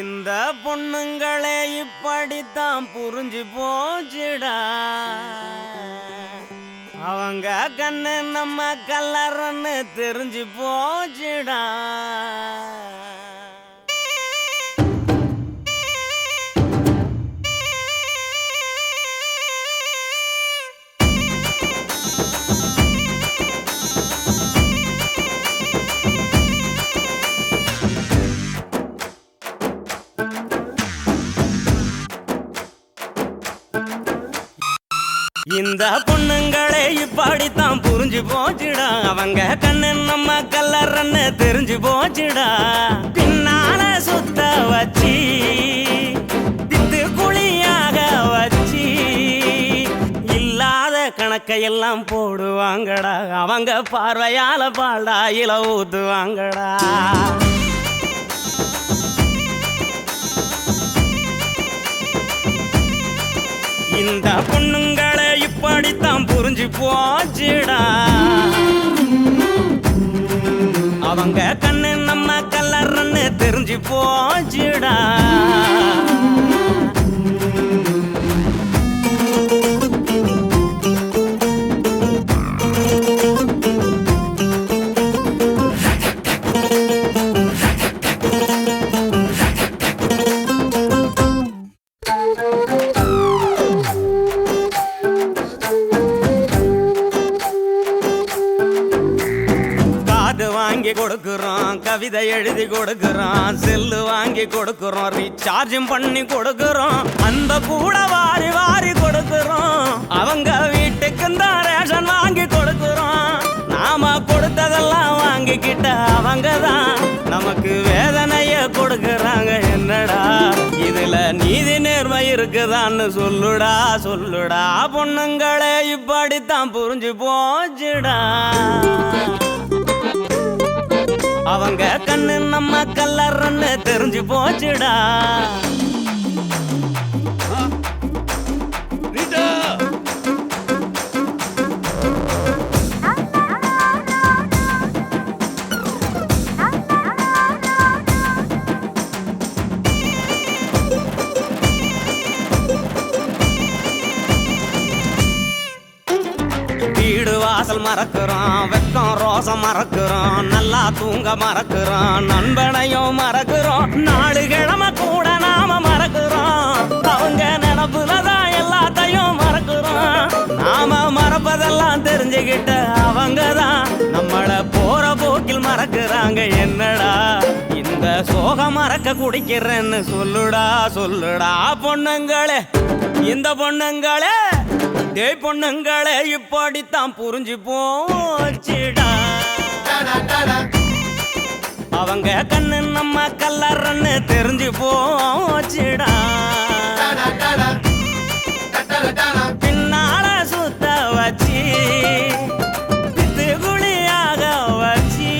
இந்த பொண்ணுங்களே இப்படித்தான் புரிஞ்சு போச்சுடா. அவங்க கண்ணு நம்ம கல்லறன்னு தெரிஞ்சு போச்சுடா. இந்த பொண்ணுங்களே இப்படித்தான் புரிஞ்சு போச்சுடா. அவங்க கண்ணு நம்ம கல்லறன்னு தெரிஞ்சு போச்சுடா. பின்னால சுத்த வச்சி தித்து குழியாக வச்சி இல்லாத கணக்கையெல்லாம் போடுவாங்கடா. அவங்க பார்வையால பால்டா இல ஊத்துவாங்கடா. இந்த பொண்ணுங்களே இப்படித்தான் புரிஞ்சு போச்சுடா. அவங்க கண்ணு நம்ம கல்லறன்னு தெரிஞ்சு போச்சுடா. வாங்கி கொடுக்கிறோம், கவிதை எழுதி கொடுக்கிறோம், செல்லு வாங்கி கொடுக்கிறோம், ரீசார்ஜும் பண்ணி கொடுக்கிறோம், அந்த கூட வாரி வாரி கொடுக்கிறோம். அவங்க வீட்டுக்கு தான் ரேஷன் வாங்கி கொடுக்கிறோம். நாம கொடுத்ததெல்லாம் வாங்கிக்கிட்ட அவங்க தான் நமக்கு வேதனைய கொடுக்கறாங்க. என்னடா இதுல நீதி நேர்மை இருக்குதான்னு சொல்லுடா சொல்லுடா. பொண்ணுங்களே இப்படித்தான் புரிஞ்சு போச்சுடா. அவங்க கண்ணு நம்ம கல்லறன்னு தெரிஞ்சு போச்சுடா. வீடு வாசல் மறக்கிறோம், வெக்கம் ரோசம் மறக்கிறோம், நல்லா தூங்க மறக்கிறோம், நண்பனையும் மறக்கிறோம், நாலு கிழமை கூட நாம மறக்கிறோம். அவங்க நினப்புலதான் எல்லாத்தையும் மறக்கிறோம். நாம மறப்பதெல்லாம் தெரிஞ்சுக்கிட்ட அவங்க தான் நம்மள போற போக்கில் மறக்கிறாங்க. என்னடா இந்த சோகம் மறக்க குடிக்கிறேன்னு சொல்லுடா சொல்லுடா. பொண்ணுங்களே இந்த பொண்ணுங்களே டேய் பொண்ணுங்களே இப்படித்தான் புரிஞ்சு போச்சுடா. அவங்க கண்ணு நம்ம கல்லறன்னு தெரிஞ்சு போச்சுடா. பின்னால சுத்த வச்சி தித்து குழியாக வச்சி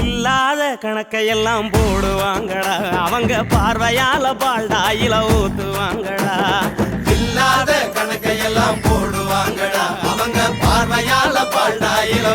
இல்லாத கணக்கையெல்லாம் போடுவாங்கடா. அவங்க பார்வையால பால்டா இல ஊத்துவாங்கடா. இல்லாத கணக்கையெல்லாம் போடுவாங்கடா. அவங்க பார்வையால பால்டா இல